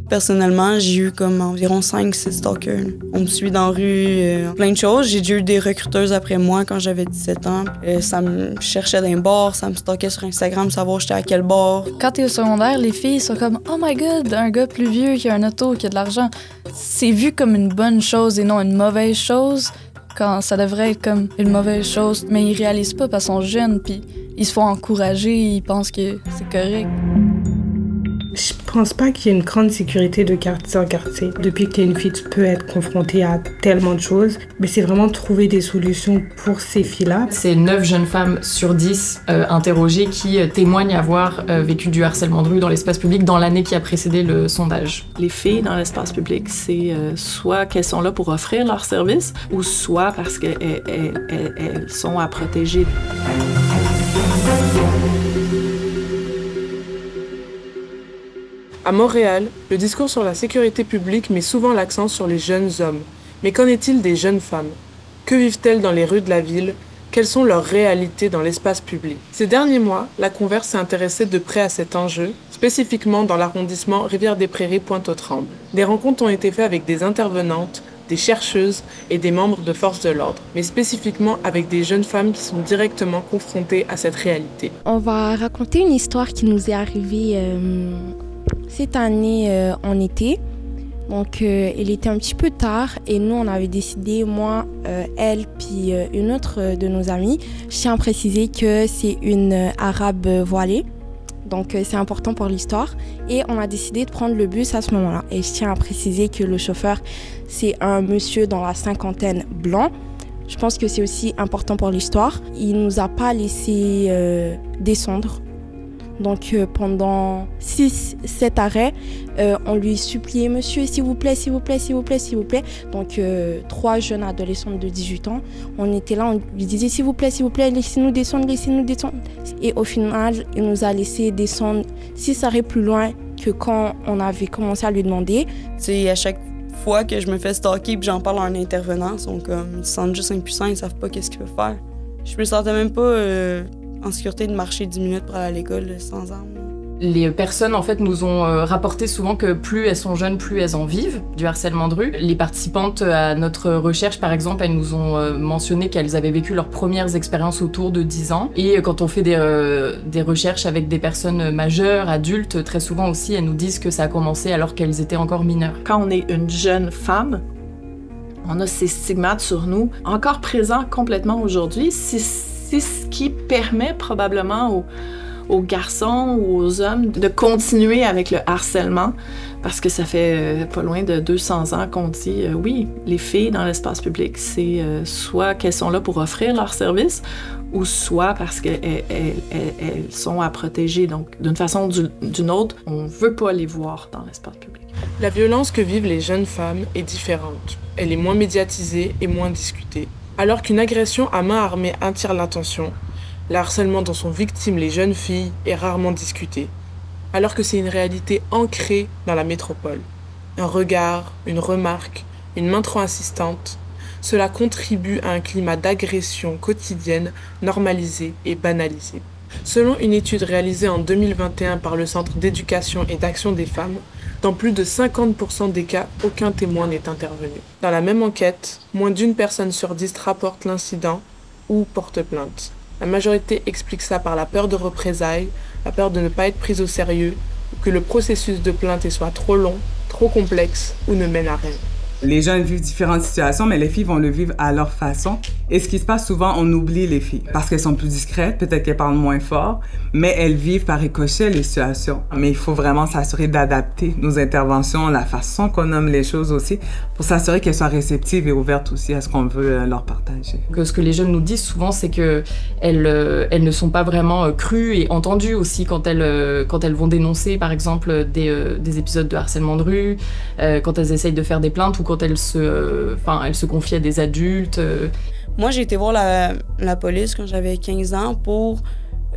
Personnellement, j'ai eu comme environ 5-6 stalkers. On me suit dans la rue, plein de choses. J'ai déjà eu des recruteuses après moi quand j'avais 17 ans. Ça me cherchait dans les bars, ça me stalkait sur Instagram, savoir j'étais à quel bar. Quand t'es au secondaire, les filles sont comme « Oh my God, un gars plus vieux qui a un auto, qui a de l'argent ». C'est vu comme une bonne chose et non une mauvaise chose, quand ça devrait être comme une mauvaise chose. Mais ils réalisent pas parce qu'ils sont jeunes, puis ils se font encourager, ils pensent que c'est correct. Je pense pas qu'il y ait une grande sécurité de quartier en quartier. Depuis que tu es une fille, tu peux être confrontée à tellement de choses. Mais c'est vraiment trouver des solutions pour ces filles-là. C'est 9 jeunes femmes sur 10 interrogées qui témoignent avoir vécu du harcèlement de rue dans l'espace public dans l'année qui a précédé le sondage. Les filles dans l'espace public, c'est soit qu'elles sont là pour offrir leurs services ou soit parce qu'elles sont à protéger. À Montréal, le discours sur la sécurité publique met souvent l'accent sur les jeunes hommes. Mais qu'en est-il des jeunes femmes? Que vivent-elles dans les rues de la ville? Quelles sont leurs réalités dans l'espace public? Ces derniers mois, la Converse s'est intéressée de près à cet enjeu, spécifiquement dans l'arrondissement Rivière-des-Prairies-Pointe-aux-Trembles. Des rencontres ont été faites avec des intervenantes, des chercheuses et des membres de forces de l'ordre, mais spécifiquement avec des jeunes femmes qui sont directement confrontées à cette réalité. On va raconter une histoire qui nous est arrivée cette année en été. Donc, il était un petit peu tard et nous, on avait décidé, moi, elle, puis une autre de nos amies. Je tiens à préciser que c'est une arabe voilée. Donc, c'est important pour l'histoire. Et on a décidé de prendre le bus à ce moment-là. Et je tiens à préciser que le chauffeur, c'est un monsieur dans la cinquantaine blanc. Je pense que c'est aussi important pour l'histoire. Il ne nous a pas laissé descendre. Donc pendant 6-7 arrêts, on lui suppliait « Monsieur, s'il vous plaît, s'il vous plaît, s'il vous plaît, s'il vous plaît ». Donc 3 jeunes adolescentes de 18 ans, on était là, on lui disait « S'il vous plaît, laissez-nous descendre, laissez-nous descendre ». Et au final, il nous a laissé descendre 6 arrêts plus loin que quand on avait commencé à lui demander. Tu sais, à chaque fois que je me fais stalker et que j'en parle à un intervenant, ils sont comme, ils se sentent juste impuissants, ils savent pas qu'est-ce qu'ils peuvent faire. Je me sentais même pas en sécurité de marcher 10 minutes pour aller à l'école sans armes. Les personnes, en fait, nous ont rapporté souvent que plus elles sont jeunes, plus elles en vivent, du harcèlement de rue. Les participantes à notre recherche, par exemple, elles nous ont mentionné qu'elles avaient vécu leurs premières expériences autour de 10 ans. Et quand on fait des recherches avec des personnes majeures, adultes, très souvent aussi, elles nous disent que ça a commencé alors qu'elles étaient encore mineures. Quand on est une jeune femme, on a ces stigmates sur nous, encore présents complètement aujourd'hui. C'est ce qui permet probablement aux garçons ou aux hommes de continuer avec le harcèlement, parce que ça fait pas loin de 200 ans qu'on dit oui, les filles dans l'espace public, c'est soit qu'elles sont là pour offrir leurs services, ou soit parce qu'elles sont à protéger. Donc, d'une façon ou d'une autre, on veut pas les voir dans l'espace public. La violence que vivent les jeunes femmes est différente. Elle est moins médiatisée et moins discutée. Alors qu'une agression à main armée attire l'attention, le harcèlement dont sont victimes les jeunes filles est rarement discuté. Alors que c'est une réalité ancrée dans la métropole. Un regard, une remarque, une main trop insistante, cela contribue à un climat d'agression quotidienne normalisé et banalisé. Selon une étude réalisée en 2021 par le Centre d'éducation et d'action des femmes, dans plus de 50% des cas, aucun témoin n'est intervenu. Dans la même enquête, moins d'1 personne sur 10 rapporte l'incident ou porte plainte. La majorité explique ça par la peur de représailles, la peur de ne pas être prise au sérieux, ou que le processus de plainte soit trop long, trop complexe ou ne mène à rien. Les jeunes vivent différentes situations, mais les filles vont le vivre à leur façon. Et ce qui se passe souvent, on oublie les filles parce qu'elles sont plus discrètes, peut-être qu'elles parlent moins fort, mais elles vivent par ricochet les situations. Mais il faut vraiment s'assurer d'adapter nos interventions, la façon qu'on nomme les choses aussi, pour s'assurer qu'elles soient réceptives et ouvertes aussi à ce qu'on veut leur partager. Ce que les jeunes nous disent souvent, c'est qu'elles ne sont pas vraiment crues et entendues aussi quand elles vont dénoncer, par exemple, des épisodes de harcèlement de rue, quand elles essayent de faire des plaintes ou quand elles se confient à des adultes. Moi, j'ai été voir la police quand j'avais 15 ans pour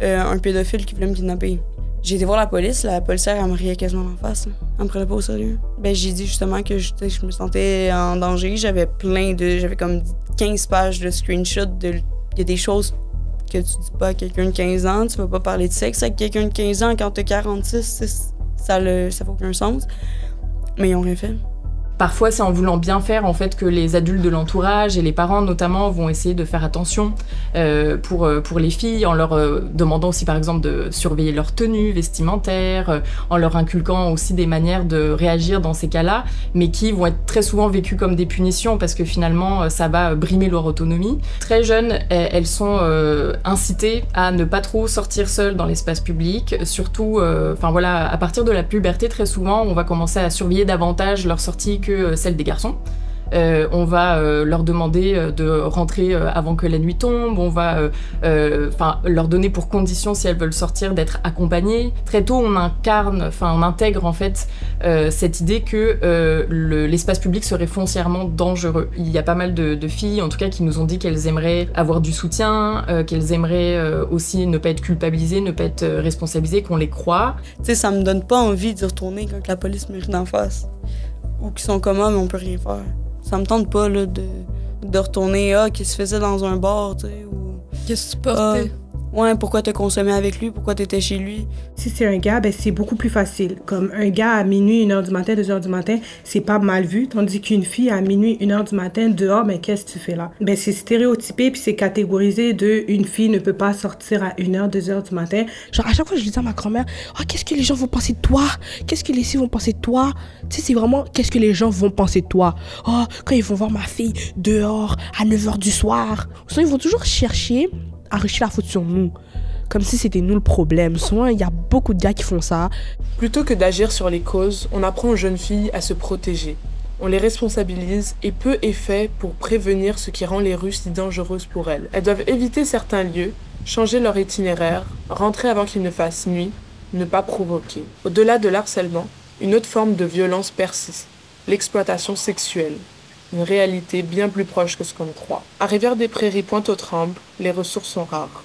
un pédophile qui voulait me kidnapper. J'ai été voir la policière, elle me riait quasiment en face. Elle me prenait pas au sérieux. Ben, j'ai dit justement que je me sentais en danger. J'avais comme 15 pages de screenshots. Il y a des choses que tu dis pas à quelqu'un de 15 ans. Tu vas pas parler de sexe avec quelqu'un de 15 ans quand t'as 46. Ça fait aucun sens. Mais ils ont rien fait. Parfois, c'est en voulant bien faire en fait que les adultes de l'entourage et les parents notamment vont essayer de faire attention pour les filles, en leur demandant aussi par exemple de surveiller leur tenue vestimentaire, en leur inculquant aussi des manières de réagir dans ces cas-là, mais qui vont être très souvent vécues comme des punitions parce que finalement ça va brimer leur autonomie. Très jeunes, elles sont incitées à ne pas trop sortir seules dans l'espace public, surtout, à partir de la puberté très souvent, on va commencer à surveiller davantage leur sortie que celle des garçons. On va leur demander de rentrer avant que la nuit tombe, on va leur donner pour condition, si elles veulent sortir, d'être accompagnées. Très tôt, on intègre en fait cette idée que l'espace public serait foncièrement dangereux. Il y a pas mal de filles, en tout cas, qui nous ont dit qu'elles aimeraient avoir du soutien, qu'elles aimeraient aussi ne pas être culpabilisées, ne pas être responsabilisées, qu'on les croit. Tu sais, ça me donne pas envie d'y retourner quand la police me rit d'en face. Ou qui sont comme, mais on peut rien faire. Ça me tente pas là, de retourner, qui se faisait dans un bar, tu sais, ou... Qu'est-ce que tu portais? Ouais, pourquoi t'as consommé avec lui, pourquoi t'étais chez lui. Si c'est un gars, c'est beaucoup plus facile. Comme un gars à minuit, 1h du matin, 2h du matin, c'est pas mal vu. Tandis qu'une fille à minuit, 1h du matin, dehors, mais qu'est-ce que tu fais là? C'est stéréotypé puis c'est catégorisé de une fille ne peut pas sortir à 1h, 2h du matin. Genre, à chaque fois, je disais à ma grand-mère, qu'est-ce que les gens vont penser de toi? Qu'est-ce que les filles vont penser de toi? Tu sais, c'est vraiment, qu'est-ce que les gens vont penser de toi? Quand ils vont voir ma fille dehors à 9h du soir. Sinon, ils vont toujours chercher à rejeter la faute sur nous. Comme si c'était nous le problème. Souvent, il y a beaucoup de gars qui font ça. Plutôt que d'agir sur les causes, on apprend aux jeunes filles à se protéger. On les responsabilise et peu est fait pour prévenir ce qui rend les rues si dangereuses pour elles. Elles doivent éviter certains lieux, changer leur itinéraire, rentrer avant qu'il ne fasse nuit, ne pas provoquer. Au-delà de l'harcèlement, une autre forme de violence persiste, l'exploitation sexuelle. Une réalité bien plus proche que ce qu'on croit. À Rivière-des-Prairies, Pointe-aux-Trembles, les ressources sont rares.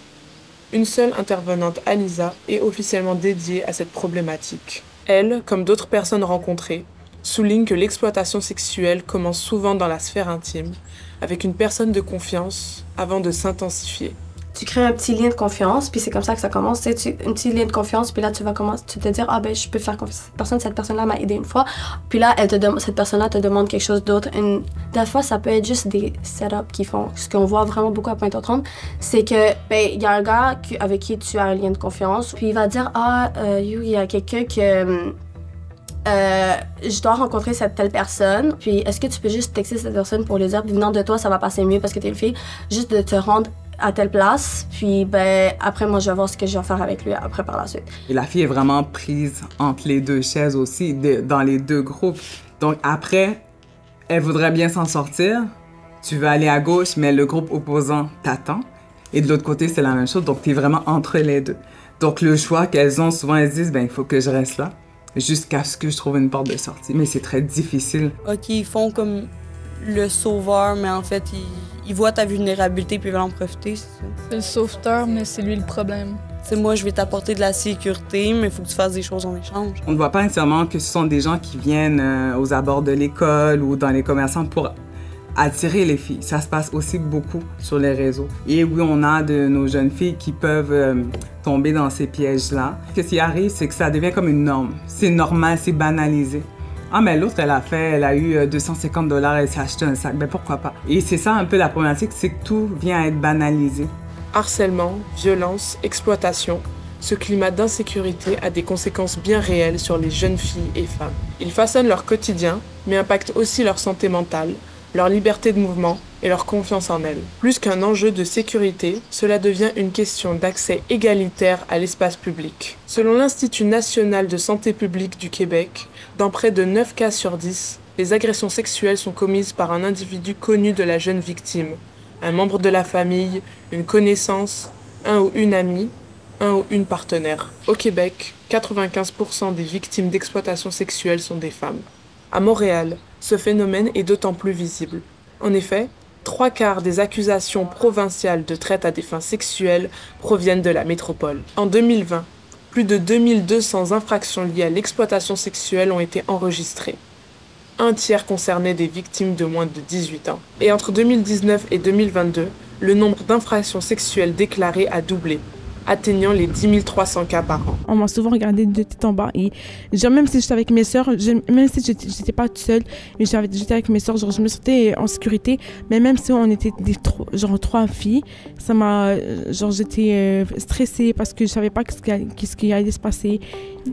Une seule intervenante, Alisa, est officiellement dédiée à cette problématique. Elle, comme d'autres personnes rencontrées, souligne que l'exploitation sexuelle commence souvent dans la sphère intime, avec une personne de confiance, avant de s'intensifier. Tu crées un petit lien de confiance, puis c'est comme ça que ça commence. Un petit lien de confiance, puis là, tu vas te dire, je peux faire confiance à cette personne-là m'a aidé une fois. Puis là, cette personne-là te demande quelque chose d'autre. Des fois, ça peut être juste des setups qui font. Ce qu'on voit vraiment beaucoup à Pointe-aux-Trembles, c'est que, il y a un gars avec qui tu as un lien de confiance, puis il va dire, il y a quelqu'un que... je dois rencontrer cette telle personne, puis est-ce que tu peux juste texter cette personne pour lui dire, venant de toi, ça va passer mieux parce que t'es une fille, juste de te rendre à telle place, puis après moi je vais voir ce que je vais faire avec lui après par la suite. Et la fille est vraiment prise entre les deux chaises aussi, dans les deux groupes. Donc après, elle voudrait bien s'en sortir, tu veux aller à gauche, mais le groupe opposant t'attend, et de l'autre côté c'est la même chose, donc t'es vraiment entre les deux. Donc le choix qu'elles ont, souvent elles disent, il faut que je reste là, jusqu'à ce que je trouve une porte de sortie, mais c'est très difficile. OK, ils font comme le sauveur, mais en fait, ils voient ta vulnérabilité puis ils veulent en profiter, c'est ça? C'est le sauveteur, mais c'est lui le problème. Tu sais, moi, je vais t'apporter de la sécurité, mais il faut que tu fasses des choses en échange. On ne voit pas nécessairement que ce sont des gens qui viennent aux abords de l'école ou dans les commerçants pour attirer les filles. Ça se passe aussi beaucoup sur les réseaux. Et oui, on a de nos jeunes filles qui peuvent tomber dans ces pièges-là. Ce qui arrive, c'est que ça devient comme une norme. C'est normal, c'est banalisé. Mais l'autre, elle a eu $250, elle s'est acheté un sac. Pourquoi pas? Et c'est ça un peu la problématique, c'est que tout vient à être banalisé. Harcèlement, violence, exploitation, ce climat d'insécurité a des conséquences bien réelles sur les jeunes filles et femmes. Il façonne leur quotidien, mais impacte aussi leur santé mentale, leur liberté de mouvement et leur confiance en elles. Plus qu'un enjeu de sécurité, cela devient une question d'accès égalitaire à l'espace public. Selon l'Institut national de santé publique du Québec, dans près de 9 cas sur 10, les agressions sexuelles sont commises par un individu connu de la jeune victime, un membre de la famille, une connaissance, un ou une amie, un ou une partenaire. Au Québec, 95% des victimes d'exploitation sexuelle sont des femmes. À Montréal, ce phénomène est d'autant plus visible. En effet, 3/4 des accusations provinciales de traite à des fins sexuelles proviennent de la métropole. En 2020, plus de 2200 infractions liées à l'exploitation sexuelle ont été enregistrées. Un tiers concernait des victimes de moins de 18 ans. Et entre 2019 et 2022, le nombre d'infractions sexuelles déclarées a doublé, atteignant les 10 300 cas par an. On m'a souvent regardé de tête en bas. Et genre, même si j'étais avec mes sœurs, même si j'étais pas toute seule, mais j'étais avec mes sœurs, genre, je me sentais en sécurité. Mais même si on était genre 3 filles, ça m'a... Genre, j'étais stressée parce que je savais pas qu'est-ce qui allait se passer.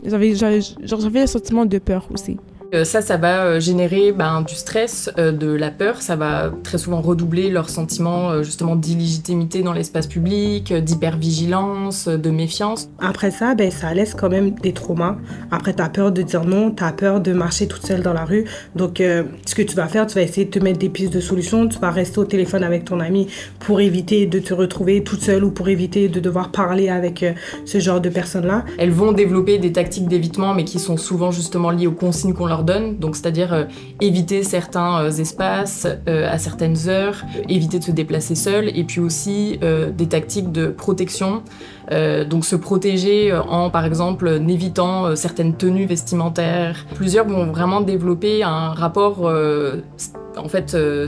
J'avais le sentiment de peur aussi. Ça va générer du stress, de la peur. Ça va très souvent redoubler leur sentiment justement d'illégitimité dans l'espace public, d'hypervigilance, de méfiance. Après ça, ça laisse quand même des traumas. Après, t'as peur de dire non, t'as peur de marcher toute seule dans la rue. Donc, ce que tu vas faire, tu vas essayer de te mettre des pistes de solutions. Tu vas rester au téléphone avec ton ami pour éviter de te retrouver toute seule ou pour éviter de devoir parler avec ce genre de personnes-là. Elles vont développer des tactiques d'évitement, mais qui sont souvent justement liées aux consignes qu'on leur donne, donc c'est-à-dire éviter certains espaces à certaines heures, éviter de se déplacer seul, et puis aussi des tactiques de protection, donc se protéger en par exemple n'évitant certaines tenues vestimentaires. Plusieurs vont vraiment développer un rapport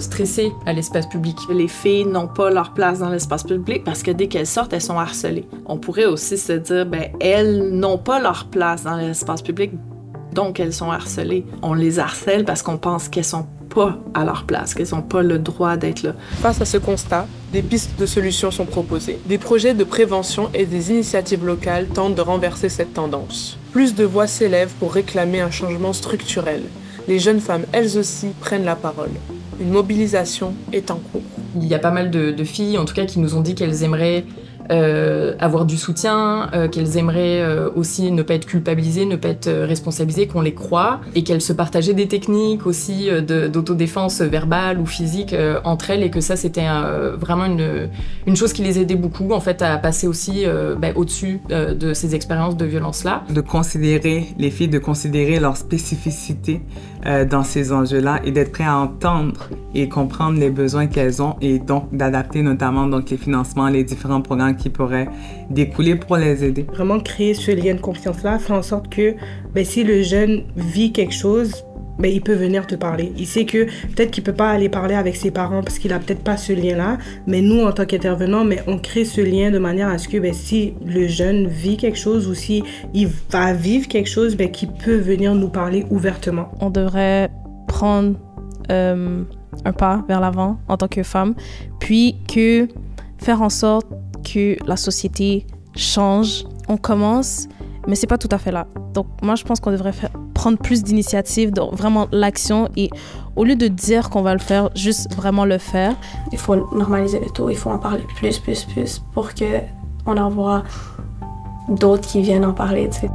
stressé à l'espace public. Les filles n'ont pas leur place dans l'espace public parce que dès qu'elles sortent, elles sont harcelées. On pourrait aussi se dire, elles n'ont pas leur place dans l'espace public, donc elles sont harcelées. On les harcèle parce qu'on pense qu'elles sont pas à leur place, qu'elles n'ont pas le droit d'être là. Face à ce constat, des pistes de solutions sont proposées. Des projets de prévention et des initiatives locales tentent de renverser cette tendance. Plus de voix s'élèvent pour réclamer un changement structurel. Les jeunes femmes, elles aussi, prennent la parole. Une mobilisation est en cours. Il y a pas mal de filles, en tout cas, qui nous ont dit qu'elles aimeraient avoir du soutien, qu'elles aimeraient aussi ne pas être culpabilisées, ne pas être responsabilisées, qu'on les croit, et qu'elles se partageaient des techniques aussi d'autodéfense verbale ou physique entre elles, et que ça c'était vraiment une chose qui les aidait beaucoup en fait à passer aussi au-dessus de ces expériences de violence-là. De considérer les filles, de considérer leur spécificité dans ces enjeux-là et d'être prêt à entendre et comprendre les besoins qu'elles ont et donc d'adapter notamment donc les financements, les différents programmes qui pourraient découler pour les aider. Vraiment créer ce lien de confiance-là, faire en sorte que si le jeune vit quelque chose, il peut venir te parler. Il sait que peut-être qu'il peut pas aller parler avec ses parents parce qu'il a peut-être pas ce lien-là, mais nous, en tant qu'intervenants, on crée ce lien de manière à ce que si le jeune vit quelque chose ou si il va vivre quelque chose, qu'il peut venir nous parler ouvertement. On devrait prendre un pas vers l'avant en tant que femme, puis faire en sorte que la société change. On commence, mais c'est pas tout à fait là. Donc moi, je pense qu'on devrait prendre plus d'initiatives, donc vraiment l'action, et au lieu de dire qu'on va le faire, juste vraiment le faire. Il faut normaliser le tout, il faut en parler plus pour qu'on en voit d'autres qui viennent en parler, tu sais.